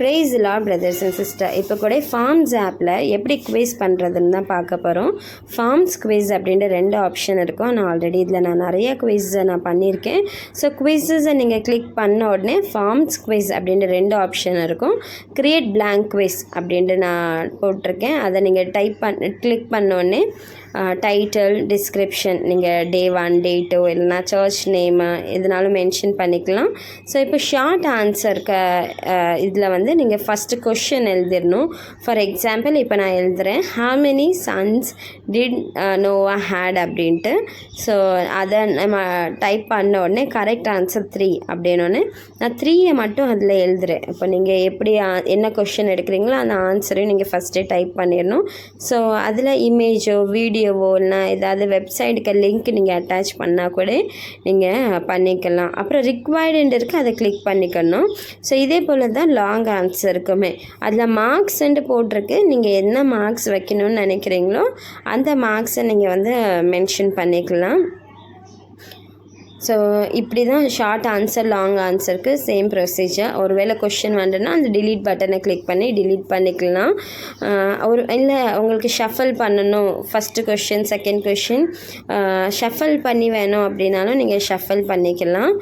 Price Lord brothers and sister. இப்போ கூட forms ஆப்பில் எப்படி குவிஸ் பண்ணுறதுன்னு தான் பார்க்க போகிறோம். ஃபார்ம்ஸ் குவிஸ் அப்படின்ற 2 ஆப்ஷன் இருக்கும். நான் ஆல்ரெடி இதில் நிறைய குவிஸை நான் பண்ணியிருக்கேன். ஸோ குவிஸஸை நீங்கள் கிளிக் பண்ண உடனே ஃபார்ம்ஸ் குவிஸ் அப்படின்ற 2 ஆப்ஷன் இருக்கும். கிரியேட் பிளாங்க் குவிஸ் அப்படின்ட்டு நான் போட்டிருக்கேன். அதை நீங்கள் கிளிக் பண்ண உடனே டைட்டில், டிஸ்கிரிப்ஷன், நீங்கள் டே 1, டே 2 இல்லைனா சர்ச் நேமு எதுனாலும் மென்ஷன் பண்ணிக்கலாம். ஸோ இப்போ ஷார்ட் ஆன்சருக்கு இதில் வந்து நீங்கள் ஃபஸ்ட்டு கொஷின் எழுதிடணும். ஃபார் எக்ஸாம்பிள் இப்போ நான் எழுதுகிறேன், how many sons did Noah had அப்படின்ட்டு. ஸோ அதை நம்ம டைப் பண்ண உடனே கரெக்ட் ஆன்சர் 3 அப்படின்னோடனே நான் 3 மட்டும் அதில் எழுதுகிறேன். இப்போ நீங்கள் எப்படி என்ன கொஷின் எடுக்கிறீங்களோ அந்த ஆன்சரையும் நீங்கள் ஃபஸ்ட்டே டைப் பண்ணிடணும். ஸோ அதில் இமேஜோ வீடியோவோ இல்லைனா ஏதாவது வெப்சைட்டுக்கு லிங்க் நீங்கள் அட்டாச் பண்ணால் கூட நீங்கள் பண்ணிக்கலாம். அப்புறம் ரிக்வயர்டுன்னு இருக்குது, அதை கிளிக் பண்ணிக்கணும். ஸோ இதே போல் தான் லாங் ஆன்சருக்குமே அதில் மார்க்ஸ்ன்ட்டு போட்டிருக்கு. நீங்கள் என்ன மார்க்ஸ் வைக்கணும்னு நினைக்கிறீங்களோ அந்த மார்க்ஸை நீங்கள் வந்து மென்ஷன் பண்ணிக்கலாம். ஸோ இப்படி தான் ஷார்ட் ஆன்சர் லாங் ஆன்சருக்கு சேம் ப்ரொசீஜர். ஒருவேளை கொஷின் வேண்டுன்னா அந்த டிலீட் பட்டனை கிளிக் பண்ணி டிலீட் பண்ணிக்கலாம். இல்லை உங்களுக்கு ஷஃபல் பண்ணணும், ஃபஸ்ட்டு கொஷின் செகண்ட் கொஷின் ஷஃபல் பண்ணி வேணும் அப்படின்னாலும் நீங்கள் ஷஃபல் பண்ணிக்கலாம்.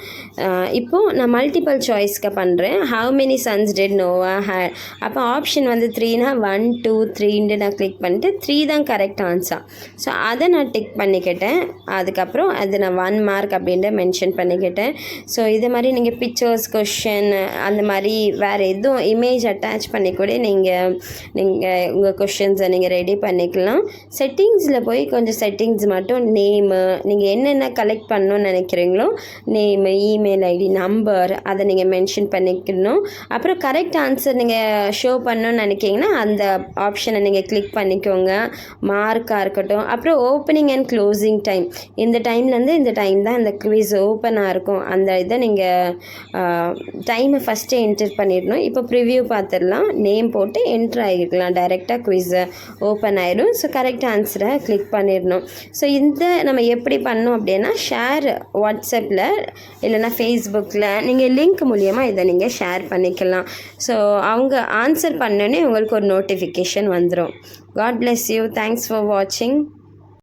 இப்போது நான் மல்டிபிள் சாய்ஸ்க்கு பண்ணுறேன். How many sons did Noah had. அப்போ ஆப்ஷன் வந்து 3னா 1 2 3ன்னு நான் கிளிக் பண்ணிட்டு 3 தான் கரெக்ட் ஆன்சர். ஸோ அதை நான் டிக் பண்ணிக்கிட்டேன். அதுக்கப்புறம் அது நான் 1 மார்க் அப்படின்ட்டு மென்ஷன் பண்ணிக்கிட்டேன். ஸோ இது மாதிரி நீங்கள் பிக்சர்ஸ், கொஷின் அந்த மாதிரி வேறு எதுவும் இமேஜ் அட்டாச் பண்ணி கூட நீங்கள் உங்கள் கொஷின்ஸை நீங்கள் ரெடி பண்ணிக்கலாம். செட்டிங்ஸில் போய் கொஞ்சம் செட்டிங்ஸ் மட்டும் நேமு, நீங்கள் என்னென்ன கலெக்ட் பண்ணணும்னு நினைக்கிறீங்களோ நேமு, இமெயில் ஐடி, நம்பர் அதை நீங்கள் மென்ஷன் பண்ணிக்கணும். அப்புறம் கரெக்ட் ஆன்சர் நீங்கள் ஷோ பண்ணணும்னு நினைக்கிங்கன்னா அந்த ஆப்ஷனை நீங்கள் கிளிக் பண்ணிக்கோங்க. மார்க்காக இருக்கட்டும். அப்புறம் ஓப்பனிங் அண்ட் க்ளோசிங் டைம், இந்த டைம்லேருந்து இந்த டைம் தான் இந்த குவிஸ் ஓப்பனாக இருக்கும். அந்த இதை நீங்கள் டைமை ஃபஸ்ட்டே என்டர் பண்ணிடணும். இப்போ ப்ரிவ்யூ பார்த்துடலாம். நேம் போட்டு என்ட்ரு ஆகிருக்கலாம். டைரெக்டாக குவிஸை ஓப்பன் ஆகிடும். ஸோ கரெக்ட் ஆன்சரை கிளிக் பண்ணிடணும். ஸோ இந்த நம்ம எப்படி பண்ணோம் அப்படின்னா ஷேர் வாட்ஸ்அப்பில் இல்லைனா ஃபேஸ்புக்கில் நீங்கள் லிங்க் மூலியமாக இதை நீங்கள் ஷேர் பண்ணிக்கலாம். ஸோ அவங்க ஆன்சர் பண்ணோன்னே உங்களுக்கு ஒரு நோட்டிஃபிகேஷன் வந்துடும். God bless you. Thanks for watching.